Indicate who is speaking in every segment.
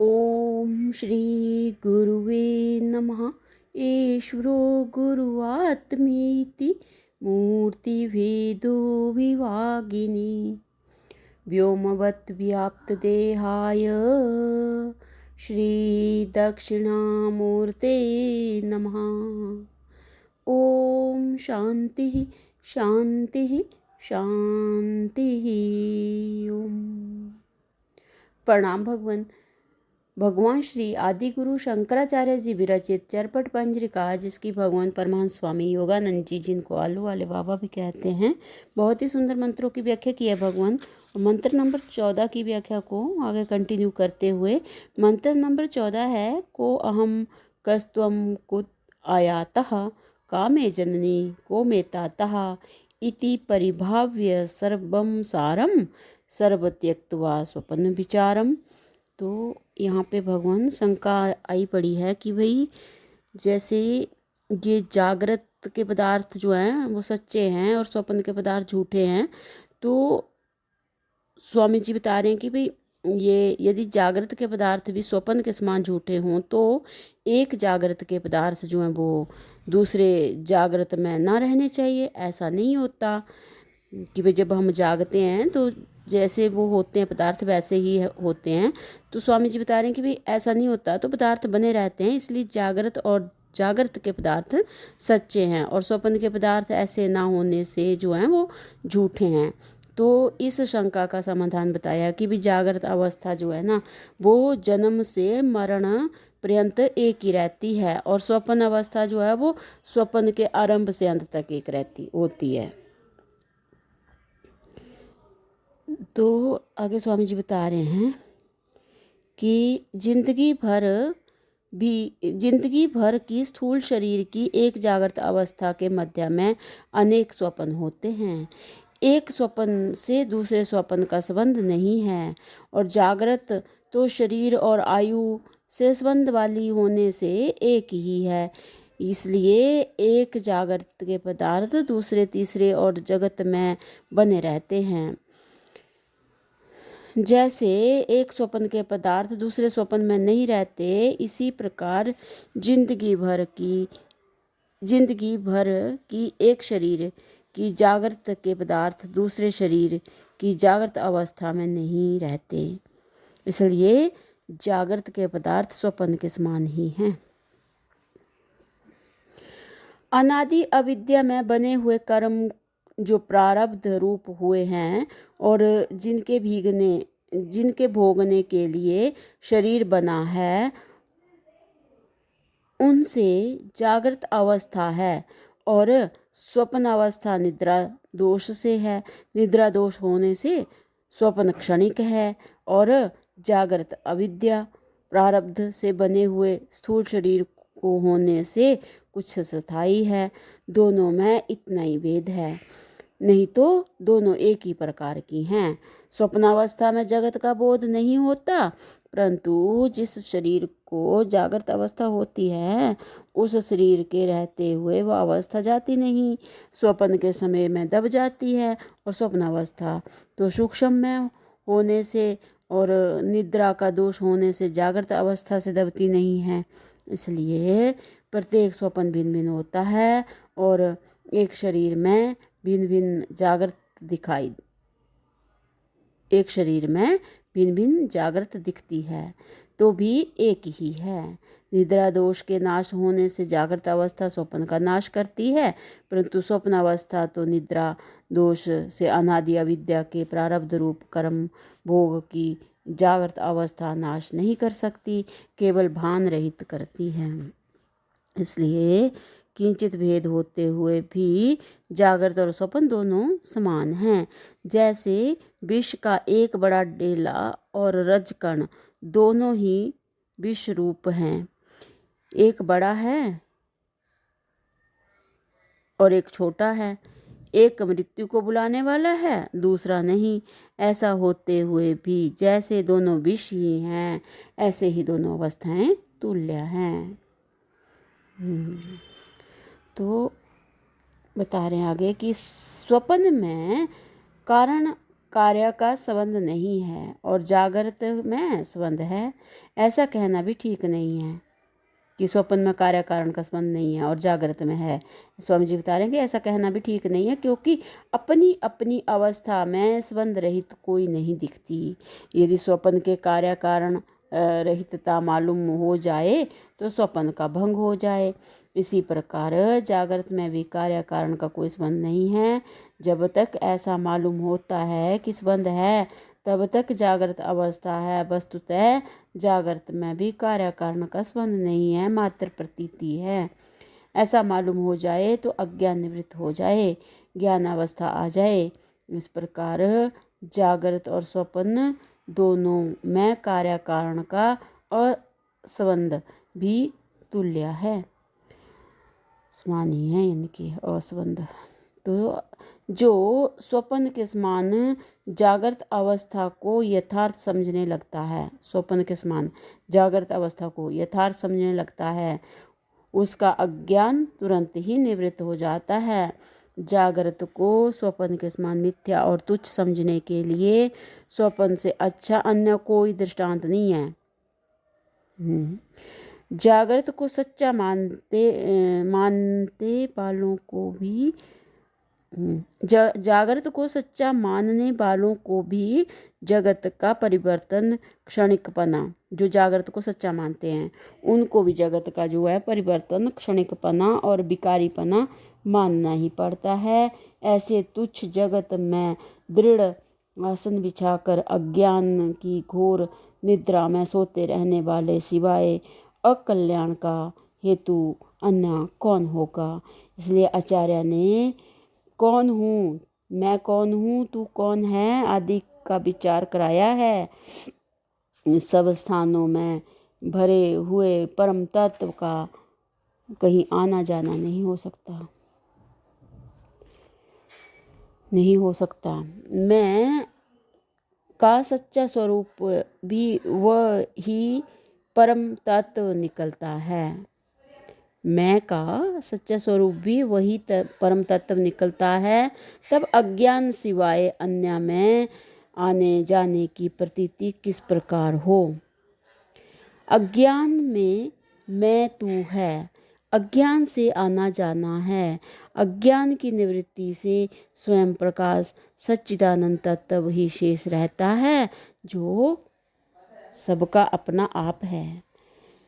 Speaker 1: ओम श्री गुरुवे नमः। ईश्वरो गुरुआत्मीति मूर्तिभेदो विभागिनी व्योमवत् व्याप्तदेहाय श्रीदक्षिणामूर्ते नमः। ओम शांति शांति शांति। ओम। प्रणाम भगवान। भगवान श्री आदि गुरु शंकराचार्य जी विरचित चरपट पंजरिका, जिसकी भगवान परमहंस स्वामी योगानंद जी, जिनको आलू वाले बाबा भी कहते हैं, बहुत ही सुंदर मंत्रों की व्याख्या की है भगवान। मंत्र नंबर 14 की व्याख्या को आगे कंटिन्यू करते हुए, मंत्र नंबर 14 है को अहम कस्त्वम कुत आयातः कामे जननी को मे तातः इति परिभाव्य सर्वम सारम सर्व त्यक्त्वा स्वपन विचारम। तो यहाँ पे भगवान शंका आई पड़ी है कि भाई जैसे ये जागृत के पदार्थ जो हैं वो सच्चे हैं और स्वप्न के पदार्थ झूठे हैं, तो स्वामी जी बता रहे हैं कि भाई ये यदि जागृत के पदार्थ भी स्वप्न के समान झूठे हों तो एक जागृत के पदार्थ जो हैं वो दूसरे जागृत में ना रहने चाहिए। ऐसा नहीं होता कि भाई जब हम जागते हैं तो जैसे वो होते हैं पदार्थ वैसे ही होते हैं। तो स्वामी जी बता रहे हैं कि भाई ऐसा नहीं होता, तो पदार्थ बने रहते हैं, इसलिए जागृत के पदार्थ सच्चे हैं और स्वप्न के पदार्थ ऐसे ना होने से जो हैं वो झूठे हैं। तो इस शंका का समाधान बताया कि भी जागृत अवस्था जो है ना वो जन्म से मरण पर्यंत एक ही रहती है और स्वप्न अवस्था जो है वो स्वप्न के आरंभ से अंत तक एक रहती होती है। तो आगे स्वामी जी बता रहे हैं कि जिंदगी भर की स्थूल शरीर की एक जागृत अवस्था के मध्य में अनेक स्वप्न होते हैं। एक स्वप्न से दूसरे स्वप्न का संबंध नहीं है और जागृत तो शरीर और आयु से संबंध वाली होने से एक ही है। इसलिए एक जागृत के पदार्थ दूसरे तीसरे और जगत में बने रहते हैं। जैसे एक स्वप्न के पदार्थ दूसरे स्वप्न में नहीं रहते, इसी प्रकार जिंदगी भर की एक शरीर की जागृत के पदार्थ दूसरे शरीर की जागृत अवस्था में नहीं रहते। इसलिए जागृत के पदार्थ स्वप्न के समान ही हैं। अनादि अविद्या में बने हुए कर्म जो प्रारब्ध रूप हुए हैं और जिनके भोगने के लिए शरीर बना है, उनसे जागृत अवस्था है और स्वप्न अवस्था निद्रा दोष से है। निद्रा दोष होने से स्वप्न क्षणिक है और जागृत अविद्या प्रारब्ध से बने हुए स्थूल शरीर को होने से कुछ स्थायी है। दोनों में इतना ही भेद है, नहीं तो दोनों एक ही प्रकार की हैं। स्वप्नावस्था में जगत का बोध नहीं होता, परंतु जिस शरीर को जागृत अवस्था होती है उस शरीर के रहते हुए वह अवस्था जाती नहीं, स्वप्न के समय में दब जाती है। और स्वप्नावस्था तो सूक्ष्म में होने से और निद्रा का दोष होने से जागृत अवस्था से दबती नहीं है। इसलिए प्रत्येक स्वप्न भिन्न भिन्न होता है और एक शरीर में भिन्न भिन्न जागृत दिखती है तो भी एक ही है। निद्रा दोष के नाश होने से जागृत अवस्था स्वप्न का नाश करती है, परंतु स्वप्न अवस्था तो निद्रा दोष से अनादि अविद्या के प्रारब्ध रूप कर्म भोग की जागृत अवस्था नाश नहीं कर सकती, केवल भान रहित करती है। इसलिए किंचित भेद होते हुए भी जागृत और स्वप्न दोनों समान हैं। जैसे विष का एक बड़ा डेला और रजकण दोनों ही विष रूप हैं, एक बड़ा है और एक छोटा है, एक मृत्यु को बुलाने वाला है दूसरा नहीं। ऐसा होते हुए भी जैसे दोनों विष ही हैं, ऐसे ही दोनों अवस्थाएं तुल्य हैं। तो बता रहे हैं आगे कि स्वप्न में कारण कार्य का संबंध नहीं है और जागृत में संबंध है, ऐसा कहना भी ठीक नहीं है कि स्वप्न में कार्य कारण का संबंध नहीं है और जागृत में है। स्वामी जी बता रहे हैं कि ऐसा कहना भी ठीक नहीं है, क्योंकि अपनी अपनी अवस्था में संबंध रहित कोई नहीं दिखती। यदि स्वप्न के कार्य कारण रहितता मालूम हो जाए तो स्वप्न का भंग हो जाए। इसी प्रकार जागृत में भी कार्य कारण का कोई संबंध नहीं है। जब तक ऐसा मालूम होता है कि संबंध है, तब तक जागृत अवस्था है। वस्तुतः जागृत में भी कार्य कारण का संबंध नहीं है, मात्र प्रतीति है। ऐसा मालूम हो जाए तो अज्ञान निवृत्त हो जाए, ज्ञान अवस्था आ जाए। इस प्रकार जागृत और स्वप्न दोनों में कार्य कारण का असंबंध भी तुल्य है, समान ही है, यानी कि असंबंध। तो जो स्वप्न के समान जागृत अवस्था को यथार्थ समझने लगता है, स्वप्न के समान जागृत अवस्था को यथार्थ समझने लगता है, उसका अज्ञान तुरंत ही निवृत्त हो जाता है। जागृत को स्वप्न के समान मिथ्या और तुच्छ समझने के लिए स्वप्न से अच्छा अन्य कोई दृष्टांत नहीं है। जागृत को सच्चा मानते वालों को भी जागृत को सच्चा मानने वालों को भी जगत का परिवर्तन क्षणिकपना, जो जागृत को सच्चा मानते हैं उनको भी जगत का जो है परिवर्तन क्षणिकपना और विकारीपना मानना ही पड़ता है। ऐसे तुच्छ जगत में दृढ़ आसन बिछाकर अज्ञान की घोर निद्रा में सोते रहने वाले सिवाय अकल्याण का हेतु अन्य कौन होगा। इसलिए आचार्य ने कौन हूँ, मैं कौन हूँ, तू कौन है आदि का विचार कराया है। सब स्थानों में भरे हुए परम तत्व का कहीं आना जाना नहीं हो सकता, नहीं हो सकता। मैं का सच्चा स्वरूप भी वह ही परम तत्व निकलता है। मैं का सच्चा स्वरूप भी वही परम तत्व निकलता है। तब अज्ञान सिवाय अन्य में आने जाने की प्रतीति किस प्रकार हो। अज्ञान में मैं तू है, अज्ञान से आना जाना है। अज्ञान की निवृत्ति से स्वयं प्रकाश सच्चिदानंद तत्व ही शेष रहता है, जो सबका अपना आप है।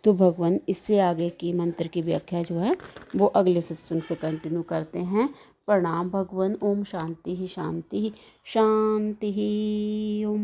Speaker 1: तो भगवान इससे आगे की मंत्र की व्याख्या जो है वो अगले सत्संग से कंटिन्यू करते हैं। प्रणाम भगवान। ओम शांति ही शांति ही शांति ही। ओम।